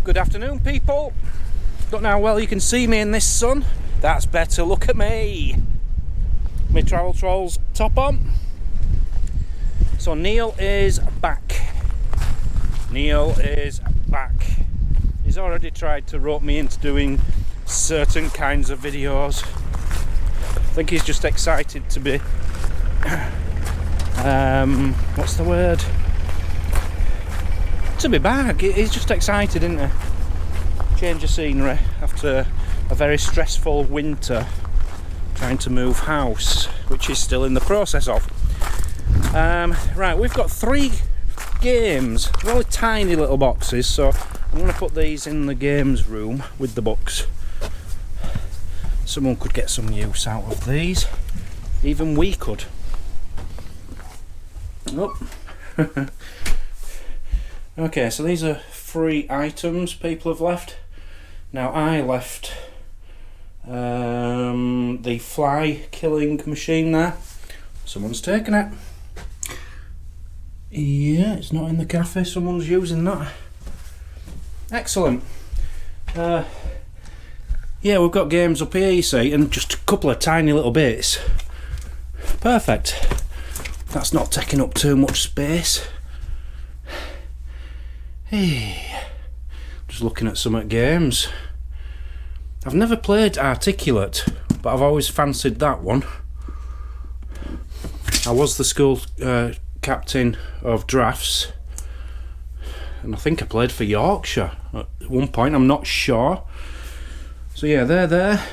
Good afternoon, people. Don't know how well you can see me in this sun. That's better. Look at me. My travel trolls top on. So Neil is back. Neil is back. He's already tried to rope me into doing certain kinds of videos. I think he's just excited to be what's the word? To be back. He's just excited, isn't he? Change of scenery after a very stressful winter trying to move house, which he's still in the process of. Right, we've got 3 games, really tiny little boxes, so I'm going to put these in the games room with the books. Someone could get some use out of these, even we could. Oh. Okay, so these are 3 items people have left. Now I left the fly killing machine there. Someone's taken it. Yeah, it's not in the cafe, someone's using that. Excellent. Yeah, we've got games up here, you see, and just a couple of tiny little bits. Perfect. That's not taking up too much space. Hey, just looking at some games. I've never played Articulate, but I've always fancied that one. I was the school captain of drafts, and I think I played for Yorkshire at one point, I'm not sure. So yeah, they're there.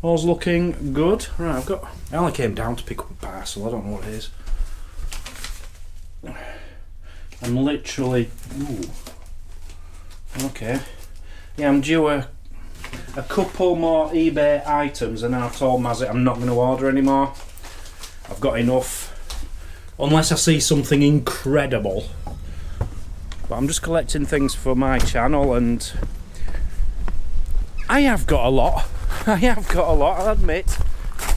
All's looking good. Right, I only came down to pick up a parcel, I don't know what it is. I'm literally... Ooh. Okay. Yeah, I'm due a couple more eBay items, and I've told Mazzy I'm not going to order anymore. I've got enough. Unless I see something incredible. But I'm just collecting things for my channel, and I have got a lot. I have got a lot, I'll admit.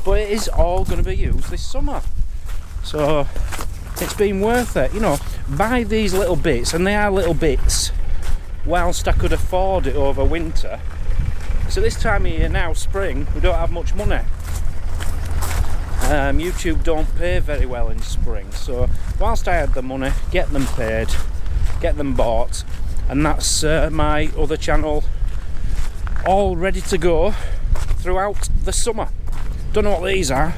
But it is all going to be used this summer. So it's been worth it, you know. Buy these little bits, and they are little bits, whilst I could afford it over winter. So this time of year now, spring, we don't have much money. YouTube don't pay very well in spring, so whilst I had the money, get them paid, get them bought, and that's my other channel all ready to go throughout the summer. Don't know what these are.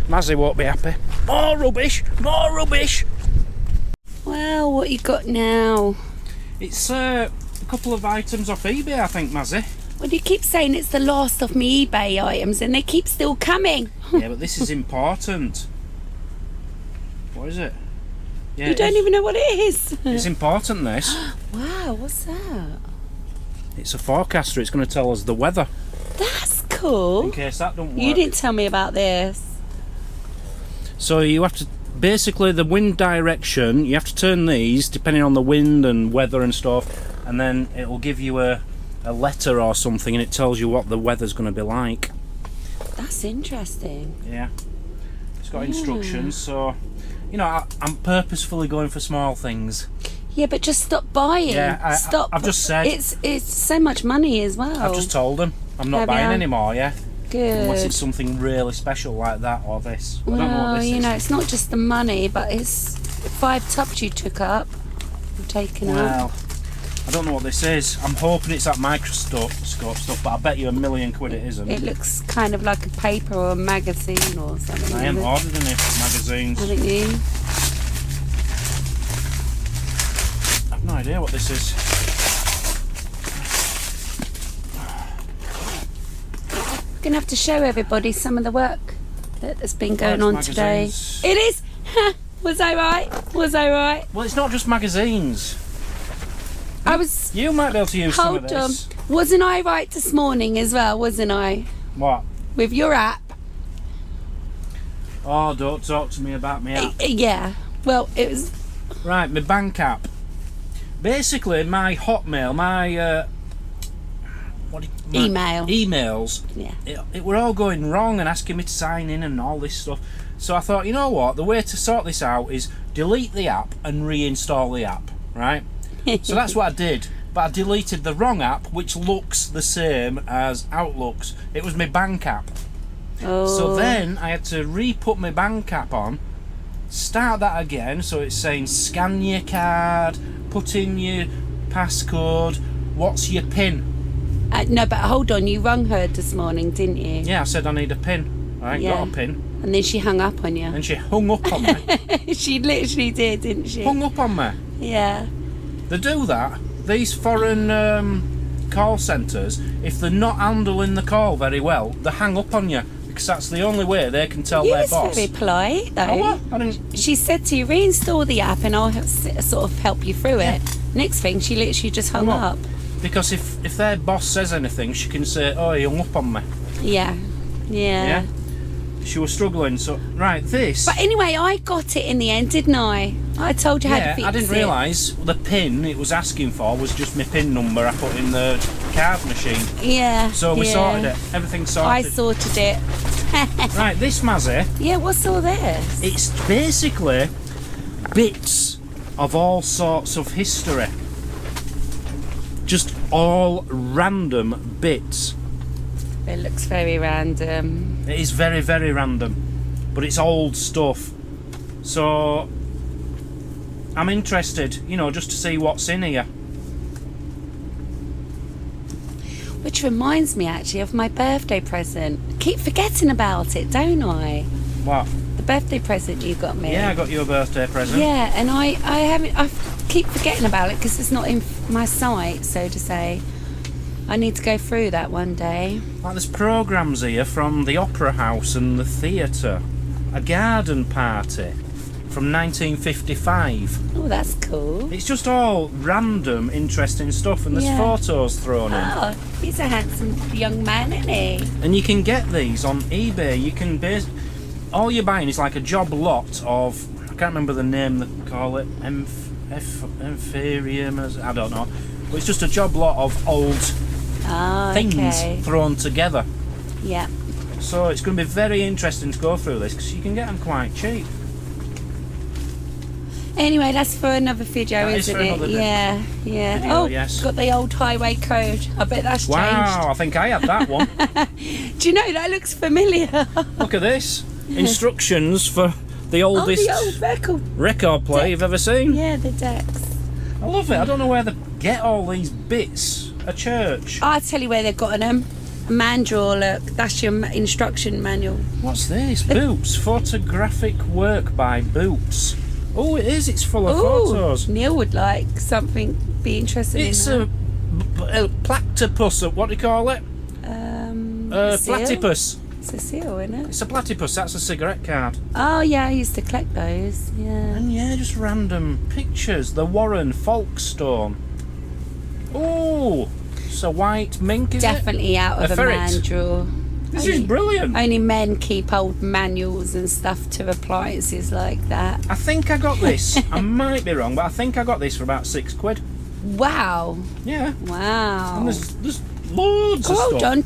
Mazzy won't be happy. More rubbish! More rubbish! Wow, what you got now? It's a couple of items off eBay, I think, Mazzy. Well, you keep saying it's the last of me eBay items, and they keep still coming. Yeah, but this is important. What is it? Yeah, you don't even know what it is. It's important, this. Wow, what's that? It's a forecaster. It's going to tell us the weather. That's cool. In case that don't work. You didn't tell me about this. So you have to... Basically, the wind direction, you have to turn these, depending on the wind and weather and stuff, and then it'll give you a letter or something, and it tells you what the weather's going to be like. That's interesting. Yeah. It's got instructions, so... You know, I'm purposefully going for small things. Yeah, but just stop buying. Yeah, stop. I've just said... It's so much money as well. I've just told them I'm not buying anymore, yeah? Good. Unless it's something really special like that or this. I don't know what this you is. know, it's not just the money, but it's 5 tubs you took up. You've taken up. Well, I don't know what this is. I'm hoping it's that microscope stuff, but I bet you £1,000,000 it isn't. It looks kind of like a paper or a magazine or something. I haven't ordered any magazines. Haven't you? I've no idea what this is. We're going to have to show everybody some of the work that's been going on today. It is! Was I right? Was I right? Well, it's not just magazines. You might be able to use some of this. Hold on. Wasn't I right this morning as well, wasn't I? What? With your app. Oh, don't talk to me about my app. Yeah. Well, it was... Right, my bank app. Basically, my Hotmail, my emails, yeah, it were all going wrong and asking me to sign in and all this stuff. So I thought, you know what, the way to sort this out is delete the app and reinstall the app, right? So that's what I did. but I deleted the wrong app, which looks the same as Outlook's. It was my bank app. Oh. So then I had to re-put my bank app on, start that again, so it's saying scan your card, put in your passcode, what's your PIN? No, but hold on, you rung her this morning, didn't you? Yeah, I said I need a PIN. I ain't got a PIN. And then she hung up on you. And she hung up on me. She literally did, didn't she? Hung up on me. Yeah. They do that. These foreign call centres, if they're not handling the call very well, they hang up on you, because that's the only way they can tell their boss. Very polite, though. Oh, what? I didn't... She said to you, reinstall the app and I'll sort of help you through it. Next thing, she literally just hung up. Because if their boss says anything, she can say, oh, he hung up on me. Yeah. She was struggling, so... Right, this... But anyway, I got it in the end, didn't I? I told you how to fix it. Yeah, I didn't realise the PIN it was asking for was just my PIN number I put in the card machine. Yeah. So we sorted it. Everything sorted. I sorted it. Right, this Mazzy... Yeah, what's all this? It's basically bits of all sorts of history. Just all random bits. It looks very random. It is very, very random. But it's old stuff. So I'm interested, you know, just to see what's in here. Which reminds me actually of my birthday present. I keep forgetting about it, don't I? What? The birthday present you got me. Yeah, I got you a birthday present. Yeah, and I keep forgetting about it because it's not in my sight, so to say. I need to go through that one day. Like there's programmes here from the Opera House and the theatre. A garden party from 1955. Oh, that's cool. It's just all random, interesting stuff, and there's photos thrown in. Oh, he's a handsome young man, isn't he? And you can get these on eBay. You can all you're buying is like a job lot of, I can't remember the name they call it, Empharium, I don't know. But it's just a job lot of old things thrown together. Yeah. So it's going to be very interesting to go through this because you can get them quite cheap. Anyway, that's for another video, isn't it? Yeah. Video, yes. Got the old highway code. I bet that's changed. Wow, I think I had that one. Do you know, that looks familiar. Look at this. Instructions for the oldest the old record player you've ever seen. Yeah, the decks. I love it. I don't know where they get all these bits. A church. I'll tell you where they've got them. A manual, look. That's your instruction manual. What's this? Boots. Photographic work by Boots. Oh, it is. It's full of photos. Neil would like something, be interested in that. It's a platypus. What do you call it? Platypus. It's a seal, isn't it? It's a platypus. That's a cigarette card. Oh, yeah, I used to collect those. Yeah. And yeah, just random pictures. The Warren Folkestone. Oh, it's a white mink, is Definitely out of a man drawer. This is brilliant. Only men keep old manuals and stuff to appliances like that. I think I got this. I might be wrong, but I think I got this for about £6. Wow. Yeah. Wow. And there's loads of stuff. Hold on,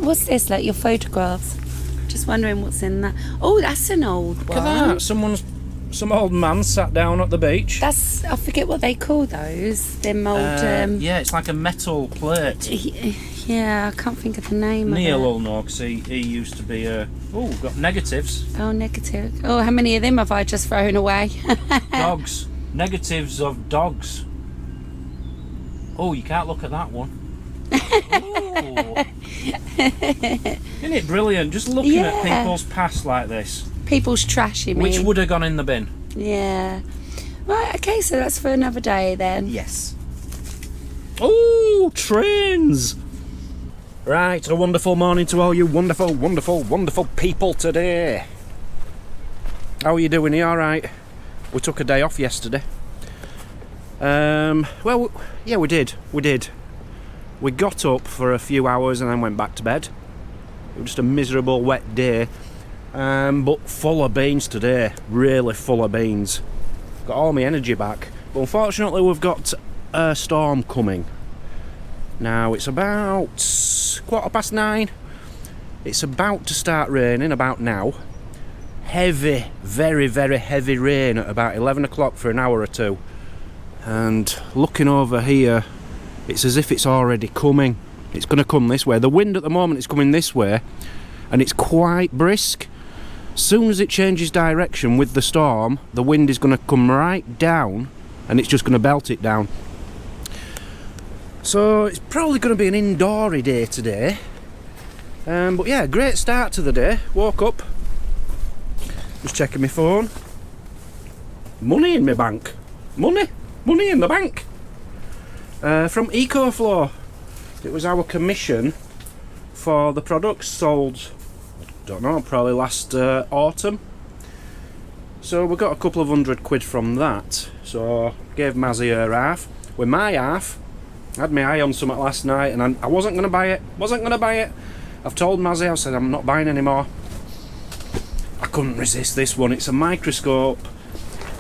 what's this? Like your photographs? Just wondering what's in that. Oh, that's an old one. Look at that. Some old man sat down at the beach. I forget what they call those. Them old. Yeah, it's like a metal plate. Yeah, I can't think of the name Neil of it. will know because he used to be got negatives. Oh, negative. Oh, how many of them have I just thrown away? Dogs. Negatives of dogs. Oh, you can't look at that one. Oh. Isn't it brilliant? Just looking at people's past like this. People's trash, you mean? Which would have gone in the bin. Yeah. Right, okay, so that's for another day then. Yes. Oh, trains! Right, a wonderful morning to all you wonderful, wonderful, wonderful people today. How are you doing? Are you alright? We took a day off yesterday. Well, yeah, we did. We got up for a few hours and then went back to bed. It was just a miserable wet day. But full of beans today, really full of beans. Got all my energy back. But unfortunately we've got a storm coming. Now it's about 9:15. It's about to start raining about now. Heavy, very, very heavy rain at about 11 o'clock for an hour or two. And looking over here, It's as if it's already coming. It's going to come this way. The wind at the moment is coming this way, and it's quite brisk. As soon as it changes direction with the storm, the wind is going to come right down, and it's just going to belt it down. So it's probably going to be an indoory day today. But yeah, great start to the day. Woke up, just checking my phone. Money in my bank. Money in the bank. From EcoFlow. It was our commission for the products sold, don't know, probably last autumn. So we got a couple of £100 from that. So gave Mazzy her half. With my half, I had my eye on something last night and I wasn't going to buy it. I've told Mazzy, I said I'm not buying anymore. I couldn't resist this one. It's a microscope.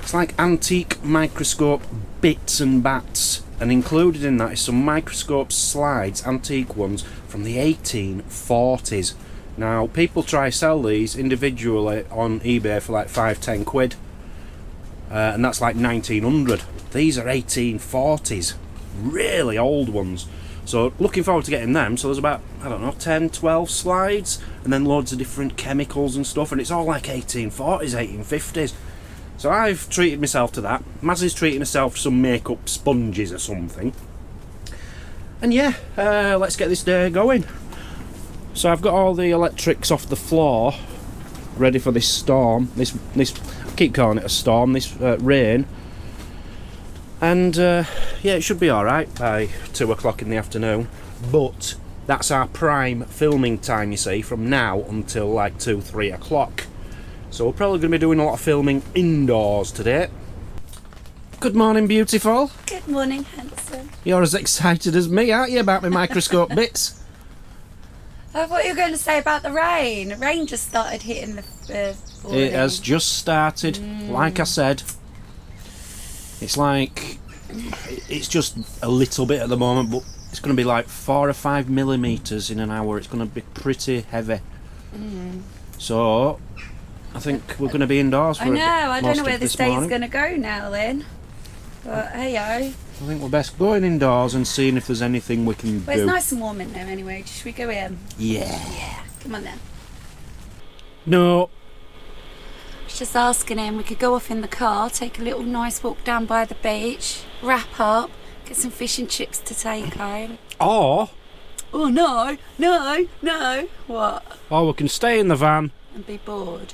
It's like antique microscope bits and bats, and included in that is some microscope slides, antique ones from the 1840s. Now people try sell these individually on eBay for like £5-10, and that's like 1900. These are 1840s, really old ones. So looking forward to getting them. So there's about, I don't know, 10-12 slides, and then loads of different chemicals and stuff, and it's all like 1840s, 1850s. So I've treated myself to that. Mazzy's treating herself to some makeup sponges or something. And yeah, let's get this day going. So I've got all the electrics off the floor, ready for this storm. This I keep calling it a storm, this rain. And yeah, it should be alright by 2 o'clock in the afternoon. But that's our prime filming time, you see, from now until like 2-3 o'clock. So we're probably going to be doing a lot of filming indoors today. Good morning, beautiful. Good morning, handsome. You're as excited as me, aren't you, about my microscope bits? I thought you were going to say about the rain. Rain just started hitting the boarding. It has just started, like I said. It's like, it's just a little bit at the moment, but it's going to be like 4 or 5 millimetres in an hour. It's going to be pretty heavy. So I think we're going to be indoors for I don't know where this this day's morning. going to go now then. But hey-o. I think we're best going indoors and seeing if there's anything we can Well, do. it's nice and warm in there anyway. Should we go in? Yeah. Yeah. Come on then. No. I was just asking him, we could go off in the car, take a little nice walk down by the beach, wrap up, get some fish and chips to take home. Or Oh no. What? we can stay in the van. And be bored.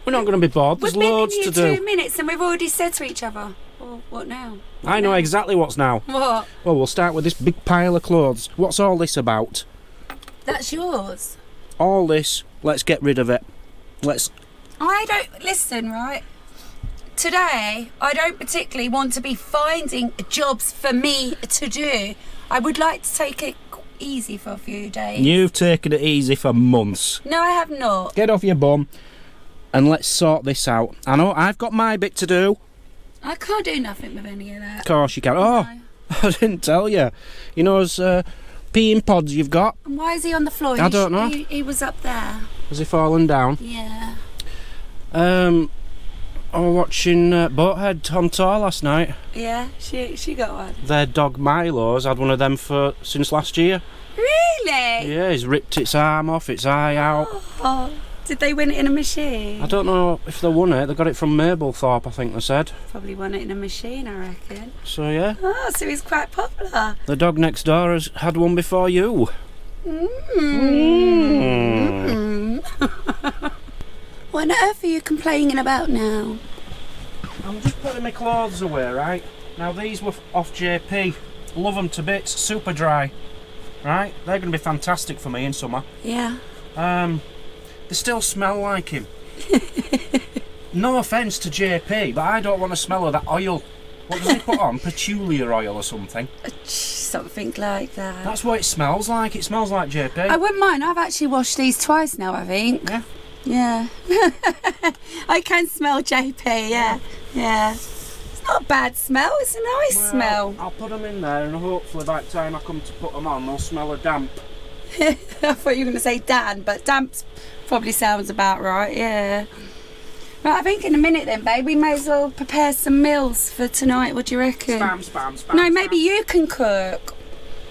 We're not going to be bored. There's We've been loads in to here do. 2 minutes and we've already said to each other, well, what now? I know exactly what's now. What? Well, we'll start with this big pile of clothes. What's all this about? That's yours. All this, let's get rid of it. Listen, right? Today, I don't particularly want to be finding jobs for me to do. I would like to take it easy for a few days. You've taken it easy for months. No, I have not. Get off your bum and let's sort this out. I know I've got my bit to do. I can't do nothing with any of that. Of course you can. Oh, No. I didn't tell you. You know those peeing pods you've got? And why is he on the floor? I don't know. He was up there. Has he fallen down? Yeah. I was watching Boathead on tour last night. Yeah, she got one. Their dog Milo's had one of them since last year. Really? Yeah, he's ripped its arm off, its eye out. Oh, did they win it in a machine? I don't know if they won it. They got it from Mablethorpe, I think they said. Probably won it in a machine, I reckon. So yeah, Oh, so he's quite popular. the dog next door has had one before you. What on earth are you complaining about now? I'm just putting my clothes away, right? Now these were off JP. Love them to bits, super dry. Right? They're going to be fantastic for me in summer. Yeah. They still smell like him. No offence to JP, but I don't want to smell of that oil. What does he put on? Petulia oil or something? Something like that. That's what it smells like. It smells like JP. I wouldn't mind. I've actually washed these twice now, I think. Yeah. Yeah. I can smell JP, yeah. Yeah. It's not a bad smell, it's a nice smell. I'll put them in there and hopefully by the time I come to put them on, they'll smell of damp. I thought you were going to say Dan, but damp probably sounds about right, yeah. Right, I think in a minute then, babe, we may as well prepare some meals for tonight. What do you reckon? Spam. No, maybe you can cook.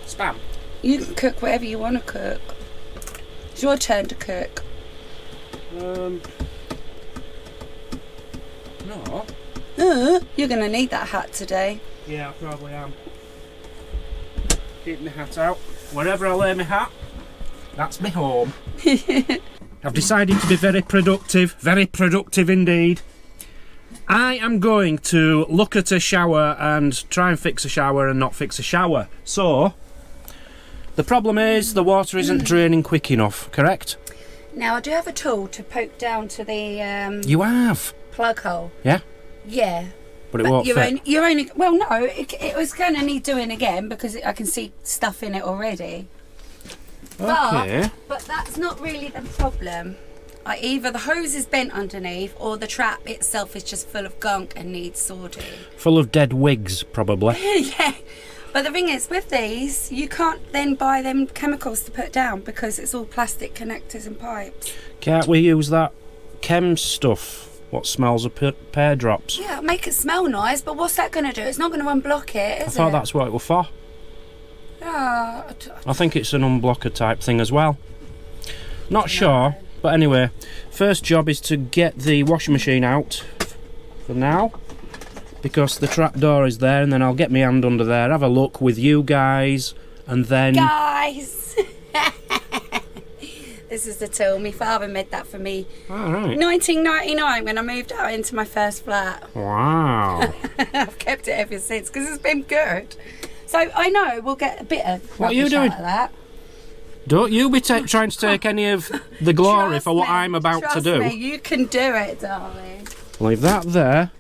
Spam? You can cook whatever you want to cook. It's your turn to cook. No. You're going to need that hat today. Yeah, I probably am. Keep my hat out. Wherever I lay my hat, that's my home. I've decided to be very productive indeed. I am going to look at a shower and try and fix a shower and not fix a shower. So, the problem is the water isn't draining quick enough, correct? Now, I do have a tool to poke down to the You have? plug hole. Yeah? Yeah. But it won't fit. You're only well, no, it was going to need doing again because I can see stuff in it already. Okay. But that's not really the problem. Either the hose is bent underneath or the trap itself is just full of gunk and needs sorting. Full of dead wigs, probably. Yeah. But the thing is, with these, you can't then buy them chemicals to put down because it's all plastic connectors and pipes. Can't we use that chem stuff? What smells of pear drops? Yeah, make it smell nice, but what's that going to do? It's not going to unblock it, is it? I thought that's what it was for. Ah, I think it's an unblocker type thing as well. Not sure, but anyway, first job is to get the washing machine out for now, because the trap door is there, and then I'll get my hand under there, have a look with you guys, and then... Guys! This is the tool. My father made that for me. All right. 1999 when I moved out into my first flat. Wow. I've kept it ever since because it's been good. So I know we'll get a bit of What are you doing? out of that. Don't you be trying to take any of the glory Trust for what me, I'm about to trust do. me, you can do it, darling. Leave that there.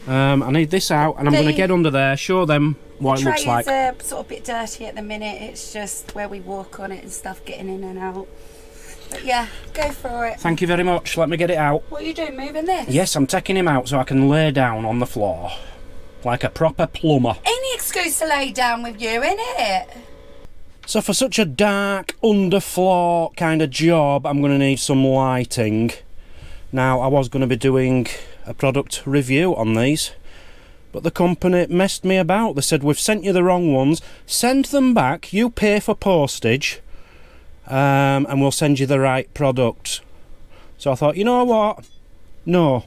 I need this out, and I'm going to get under there, show them what it looks like. The tray is sort of a bit dirty at the minute. It's just where we walk on it and stuff, getting in and out. But yeah, go for it. Thank you very much. Let me get it out. What are you doing, moving this? Yes, I'm taking him out so I can lay down on the floor. Like a proper plumber. Any excuse to lay down with you, innit? So for such a dark, underfloor kind of job, I'm going to need some lighting. Now, I was going to be doing a product review on these, but the company messed me about. They said, we've sent you the wrong ones, send them back, you pay for postage, and we'll send you the right product. So I thought, you know what? No.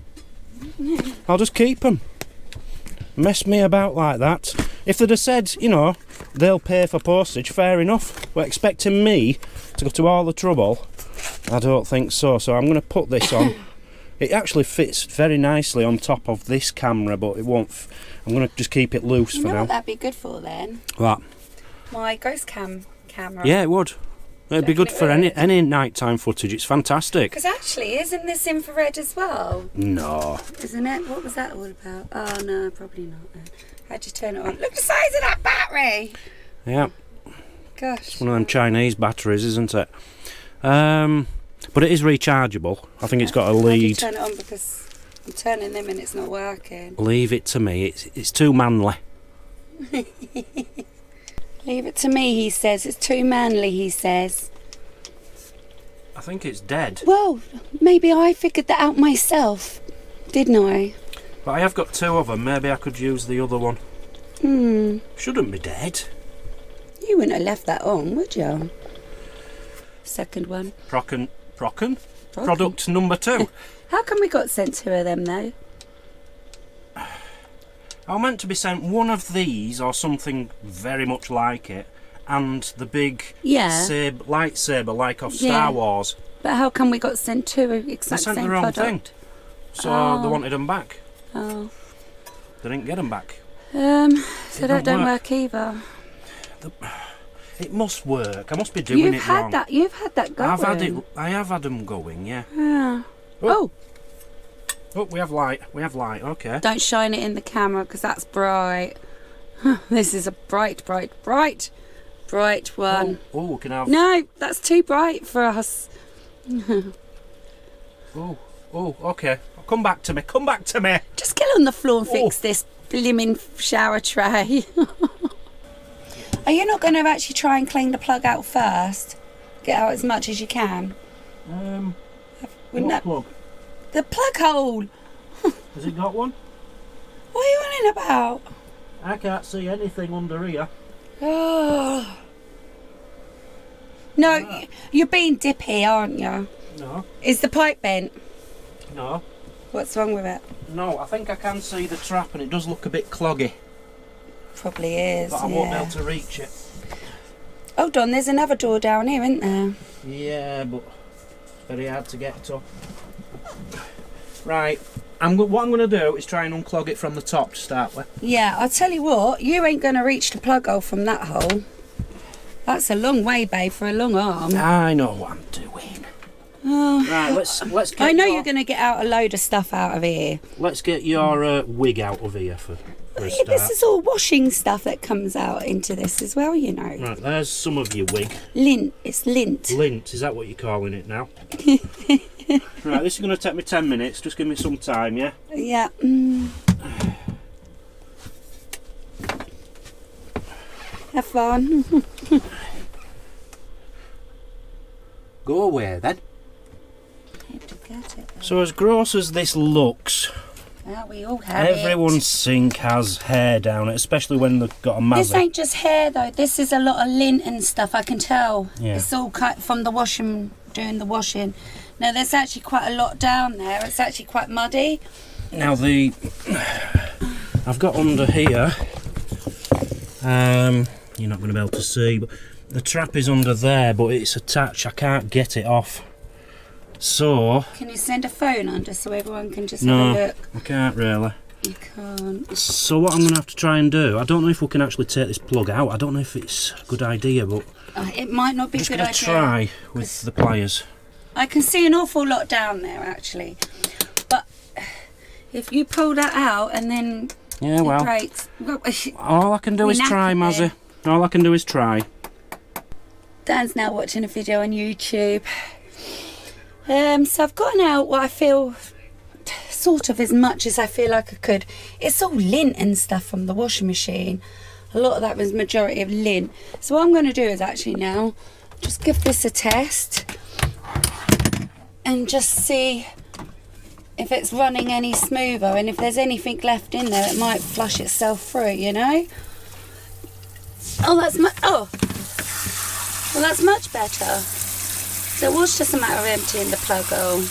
I'll just keep them. Mess me about like that. If they'd have said, you know, they'll pay for postage, fair enough. But expecting me to go to all the trouble, I don't think so. So I'm going to put this on. It actually fits very nicely on top of this camera, but it won't. I'm going to just keep it loose for You know now. what that'd be good for then? What? My ghost camera. Yeah, it would. It'd be good for any nighttime footage. It's fantastic. Because actually, isn't this infrared as well? No. Isn't it? What was that all about? Oh no, probably not then. How'd you turn it on? Look the size of that battery! Yeah. Gosh. It's one of them Chinese batteries, isn't it? But it is rechargeable. I think it's got a How'd you lead. turn it on because I'm turning them and it's not working. Leave it to me. It's too manly. Leave it to me, he says. It's too manly, he says. I think it's dead. Well, maybe I figured that out myself, didn't I? But I have got two of them. Maybe I could use the other one. Shouldn't be dead. You wouldn't have left that on, would you? Second one. Procken. Product number 2. How come we got sent 2 of them though? I meant to be sent one of these or something very much like it, and the big lightsaber like off Star Wars. But how come we got sent 2 exact sent same the wrong product? thing. So they wanted them back. Oh. They didn't get them back. So that don't work either. It must work. I must be doing it wrong. You've had that going. I have had them going, yeah. Yeah. Oh, we have light. Okay. Don't shine it in the camera because that's bright. This is a bright one. Oh, we can have. No, that's too bright for us. Oh, okay. Come back to me. Just get on the floor and fix this blimmin' shower tray. Are you not going to actually try and clean the plug out first? Get out as much as you can. Plug? The plug hole. Has it got one? What are you on about? I can't see anything under here. Oh. No, you're being dippy, aren't you? No. Is the pipe bent? No. What's wrong with it? No, I think I can see the trap and it does look a bit cloggy. Probably is, But I won't be able to reach it. Hold on, there's another door down here, isn't there? Yeah, but it's very hard to get to. Right, what I'm going to do is try and unclog it from the top to start with. Yeah, I'll tell you what, you ain't going to reach the plug hole from that hole. That's a long way, babe, for a long arm. I know what I'm doing. Oh. Right, let's get I know you're going to get out a load of stuff out of here. Let's get your wig out of here for a start. This is all washing stuff that comes out into this as well, you know. Right, there's some of your wig. Lint, it's lint. Lint, is that what you're calling it now? Right, this is going to take me 10 minutes, just give me some time, yeah? Yeah. Have fun. Go away then. I have to get it. So as gross as this looks, Well, we all have everyone's sink has hair down it, especially when they've got a mazza. This ain't just hair though, this is a lot of lint and stuff, I can tell. Yeah. It's all cut from the washing, doing the washing. Now there's actually quite a lot down there, it's actually quite muddy. Now I've got under here, you're not going to be able to see, but the trap is under there, but it's attached, I can't get it off. So... Can you send a phone under so everyone can just No, have a look? I can't really. You can't. So what I'm going to have to try and do, I don't know if we can actually take this plug out, I don't know if it's a good idea, but... It might not be a I'm just good going idea. to try with the pliers. I can see an awful lot down there actually, but if you pull that out and then Yeah, well, breaks. all I can do is try, Mazzy. All I can do is try. Dan's now watching a video on YouTube. So I've gotten out what I feel, sort of as much as I feel like I could. It's all lint and stuff from the washing machine. A lot of that was majority of lint. So what I'm going to do is actually now just give this a test and just see if it's running any smoother, and if there's anything left in there it might flush itself through, you know. Well that's much better. So it was just a matter of emptying the plug hole.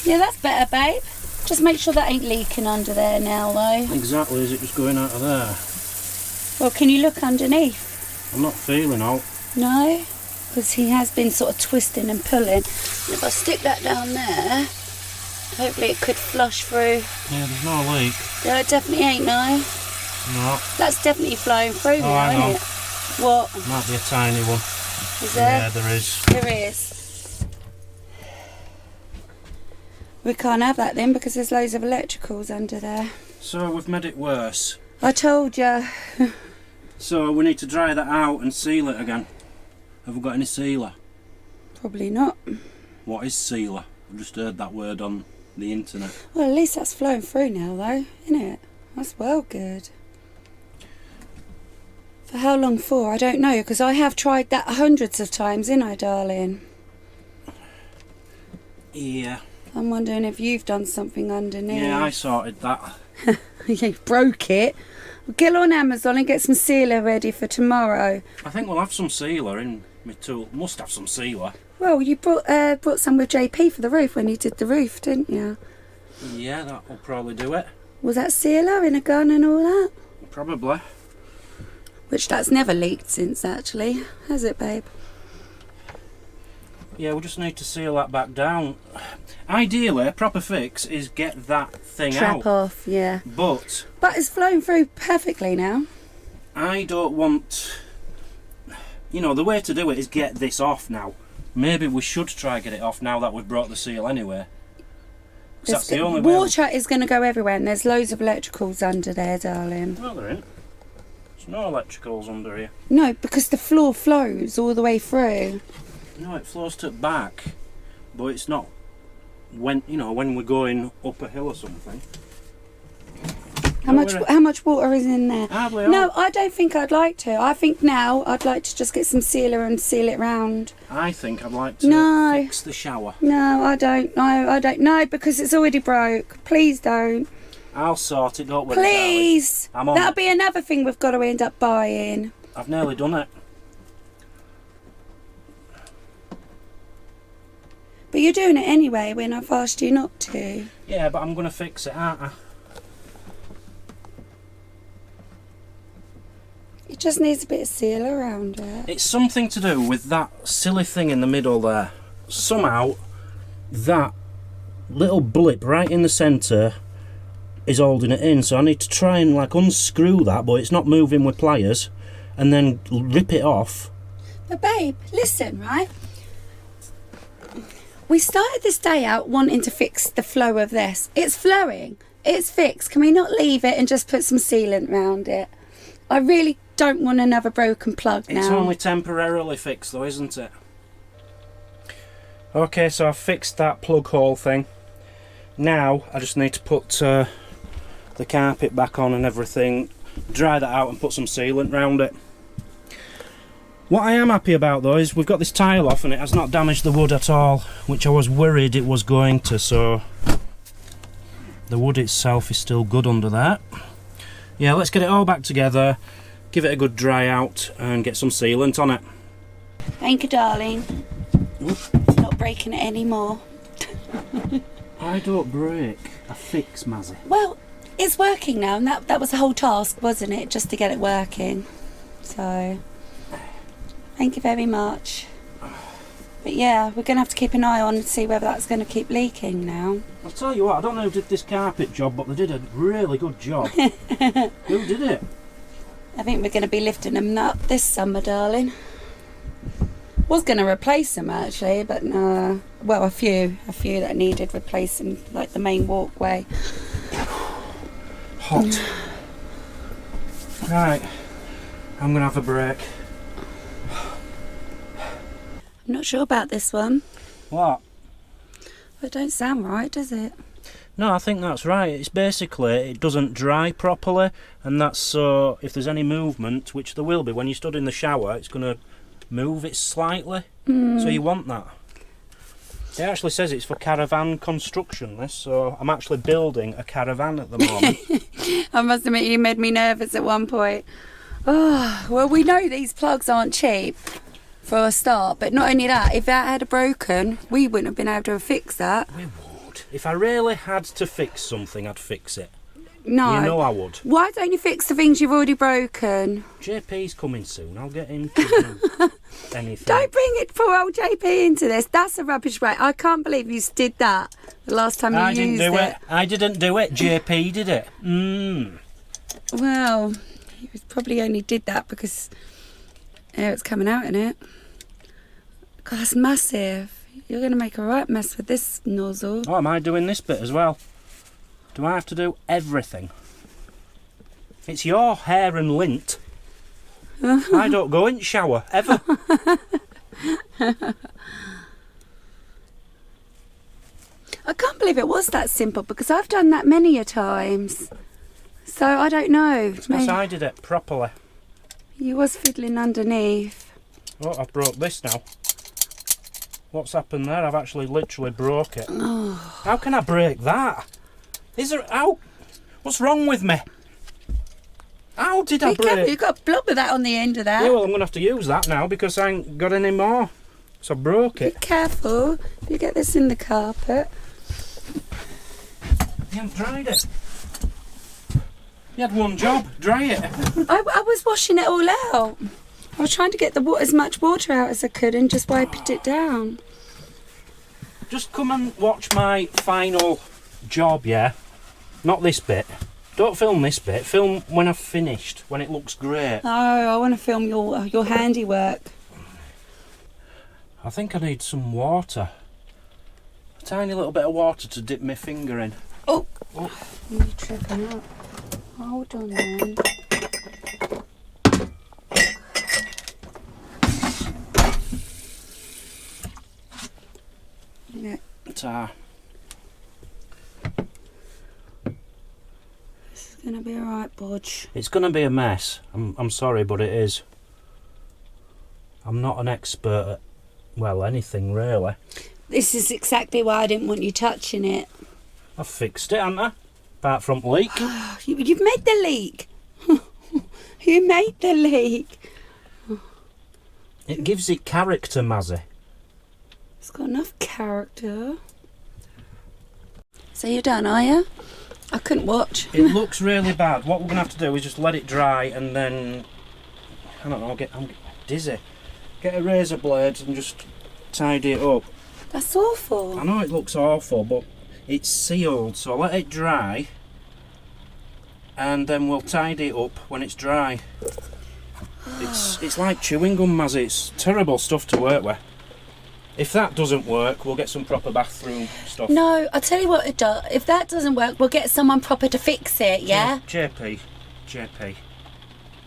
Yeah, that's better, babe. Just make sure that ain't leaking under there now though. Exactly, is it just going out of there? Well, can you look underneath? I'm not feeling out. No? Because he has been sort of twisting and pulling. And if I stick that down there, hopefully it could flush through. Yeah, there's no leak. No, it definitely ain't, no. No. That's definitely flowing through now, I know. isn't it? What? Might be a tiny one. Is there? Yeah, there is. There is. We can't have that then because there's loads of electricals under there. So we've made it worse. I told you. So we need to dry that out and seal it again. Have we got any sealer? Probably not. What is sealer? I've just heard that word on the internet. Well, at least that's flowing through now though, isn't it? That's well good. For how long for? I don't know, because I have tried that hundreds of times, ain't I, darling? Yeah. I'm wondering if you've done something underneath. Yeah, I sorted that. You broke it. Well, get on Amazon and get some sealer ready for tomorrow. I think we'll have some sealer in my tool. Must have some sealer. Well, you brought some with JP for the roof when you did the roof, didn't you? Yeah, that will probably do it. Was that sealer in a gun and all that? Probably. Which that's never leaked since, actually. Has it, babe? Yeah, we just need to seal that back down. Ideally, a proper fix is get that thing Trap out. off, yeah. But it's flowing through perfectly now. I don't want... You know, the way to do it is get this off now. Maybe we should try get it off now that we've brought the seal anyway. That's the only way. Water is going to go everywhere, and there's loads of electricals under there, darling. No, there ain't. There's no electricals under here. No, because the floor flows all the way through. No, it flows to the back, but it's not when we're going up a hill or something. How much water is in there? Hardly No, all. I don't think I'd like to. I think now I'd like to just get some sealer and seal it round. I think I'd like to fix the shower. No, I don't. No, I don't. No, because it's already broke. Please don't. I'll sort it, don't worry. Please! I'm on That'll it. be another thing we've got to end up buying. I've nearly done it. But you're doing it anyway when I've asked you not to. Yeah, but I'm going to fix it, aren't I? It just needs a bit of seal around it. It's something to do with that silly thing in the middle there. Somehow, that little blip right in the centre is holding it in, so I need to try and like unscrew that, but it's not moving with pliers, and then rip it off. But babe, listen, right? We started this day out wanting to fix the flow of this. It's flowing. It's fixed. Can we not leave it and just put some sealant around it? I really don't want another broken plug now. It's only temporarily fixed though, isn't it? Okay, so I've fixed that plug hole thing. Now I just need to put the carpet back on and everything, dry that out and put some sealant around it. What I am happy about though is we've got this tile off and it has not damaged the wood at all, which I was worried it was going to, so the wood itself is still good under that. Yeah, let's get it all back together, give it a good dry out and get some sealant on it. Thank you, darling. It's not breaking it anymore. I don't break, I fix, Mazzy. Well, it's working now, and that was the whole task, wasn't it? Just to get it working. So, thank you very much. But yeah, we're going to have to keep an eye on and see whether that's going to keep leaking now. I'll tell you what, I don't know who did this carpet job, but they did a really good job. Who did it? I think we're going to be lifting them up this summer, darling. Was going to replace them actually, but no. Well, a few that needed replacing, like the main walkway. Hot. Right, I'm going to have a break. I'm not sure about this one. What? It don't sound right, does it? No, I think that's right. It's basically, it doesn't dry properly, and that's so, if there's any movement, which there will be, when you stood in the shower, it's going to move it slightly. So you want that. It actually says it's for caravan construction, this, so I'm actually building a caravan at the moment. I must admit, you made me nervous at one point. Oh, well, we know these plugs aren't cheap for a start, but not only that, if that had broken, we wouldn't have been able to fix that. We would. If I really had to fix something, I'd fix it. No. You know I would. Why don't you fix the things you've already broken? JP's coming soon. I'll get him to do anything. Don't bring it poor old JP into this. That's a rubbish way. I can't believe you did that the last time you used it. I didn't do it. JP did it. Well, he probably only did that because air's coming out in it. God, that's massive. You're going to make a right mess with this nozzle. Oh, am I doing this bit as well? Do I have to do everything? It's your hair and lint. I don't go in the shower, ever. I can't believe it was that simple because I've done that many a times. So I don't know. Because I did it properly. You was fiddling underneath. Oh, I've broke this now. What's happened there? I've actually literally broke it. Oh. How can I break that? Is there... How? What's wrong with me? How did I break... Careful, you've got a blob of that on the end of that. Yeah, well, I'm going to have to use that now because I ain't got any more. So I broke it. Be careful. You get this in the carpet. You haven't dried it. You had one job, dry it. I was washing it all out. I was trying to get as much water out as I could and just wiped it down. Just come and watch my final job, yeah? Not this bit. Don't film this bit. Film when I've finished, when it looks great. Oh, I want to film your handiwork. I think I need some water. A tiny little bit of water to dip my finger in. Oh, you're tripping up. Hold on then. Yeah. This is gonna be alright, Bodge. It's gonna be a mess. I'm sorry, but it is. I'm not an expert at, well, anything really. This is exactly why I didn't want you touching it. I've fixed it, haven't I? apart from leak. You've made the leak. You made the leak. It gives it character, Mazzy. It's got enough character. So you're done, are you? I couldn't watch. It looks really bad. What we're going to have to do is just let it dry and then, I don't know, I'm dizzy. Get a razor blade and just tidy it up. That's awful. I know it looks awful, but it's sealed, so let it dry and then we'll tidy it up when it's dry. It's like chewing gum, Mazzy. It's terrible stuff to work with. If that doesn't work, we'll get some proper bathroom stuff. No, I'll tell you what it does. If that doesn't work, we'll get someone proper to fix it, yeah? JP.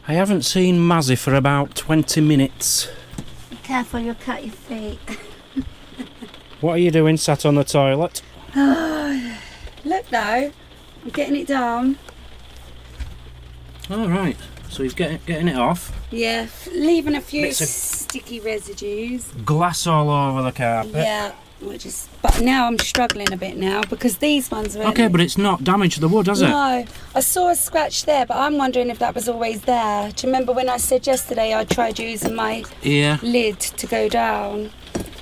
I haven't seen Mazzy for about 20 minutes. Be careful, you'll cut your feet. What are you doing sat on the toilet? Look though, I'm getting it down. Alright, so he's getting it off. Yeah, leaving a few Bits of sticky residues. Glass all over the carpet. Yeah, but now I'm struggling a bit now because these ones were... Okay, but it's not damaged the wood, has it? No, I saw a scratch there, but I'm wondering if that was always there. Do you remember when I said yesterday I tried using my lid to go down?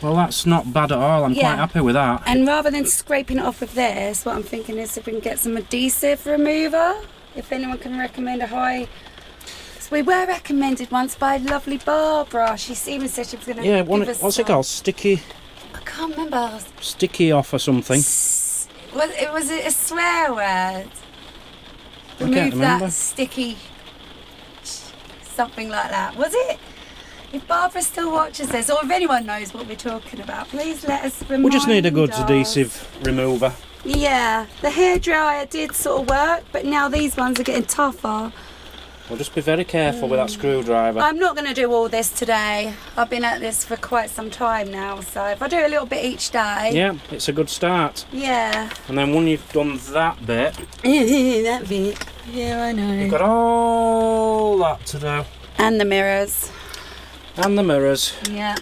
Well, that's not bad at all. I'm quite happy with that. And rather than scraping it off with this, what I'm thinking is if we can get some adhesive remover, if anyone can recommend a high... So we were recommended once by lovely Barbara. She even said she was going to give us what's it called? Sticky... I can't remember. Sticky off or something. Was it a swear word? Remove that sticky... Something like that. Was it? If Barbara still watches this, or if anyone knows what we're talking about, please let us remind We just need a good us. adhesive remover. Yeah, the hairdryer did sort of work, but now these ones are getting tougher. Well, just be very careful with that screwdriver. I'm not going to do all this today. I've been at this for quite some time now, so if I do a little bit each day... Yeah, it's a good start. Yeah. And then when you've done that bit... that bit. Yeah, I know. You've got all that to do. And the mirrors. And the mirrors. Yeah.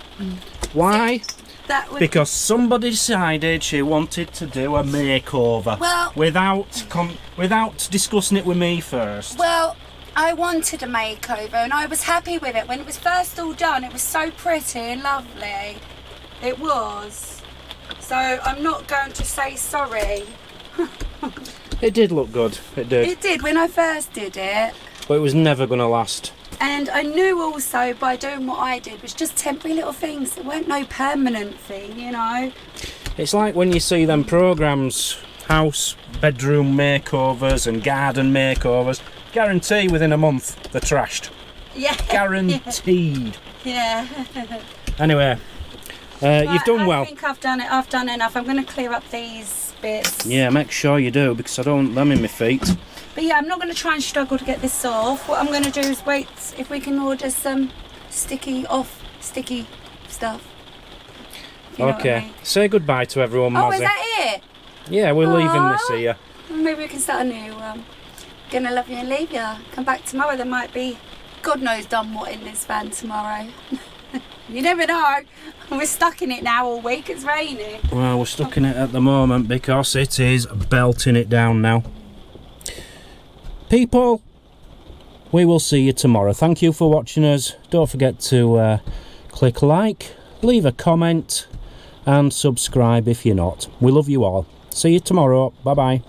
Why? That would... Because somebody decided she wanted to do a makeover. Well... Without discussing it with me first. Well... I wanted a makeover and I was happy with it. When it was first all done, it was so pretty and lovely. It was. So I'm not going to say sorry. It did look good, it did. It did when I first did it. But it was never going to last. And I knew also by doing what I did was just temporary little things. It weren't no permanent thing, you know. It's like when you see them programmes, house, bedroom makeovers and garden makeovers. Guarantee within a month they're trashed. Yeah. Guaranteed. Yeah. Anyway, you've done well. I think I've done it. I've done enough. I'm going to clear up these bits. Yeah, make sure you do because I don't want them in my feet. But yeah, I'm not going to try and struggle to get this off. What I'm going to do is wait if we can order some sticky stuff. Okay. I mean. Say goodbye to everyone, Mazzy. Oh, is that it? Yeah, we're leaving this here. Maybe we can start a new one. Gonna love you and leave you. Come back tomorrow. There might be God knows done what in this van tomorrow. You never know. We're stuck in it now all week. It's raining. Well, we're stuck in it at the moment because it is belting it down now. People, we will see you tomorrow. Thank you for watching us. Don't forget to click like, leave a comment and subscribe if you're not. We love you all. See you tomorrow. Bye bye.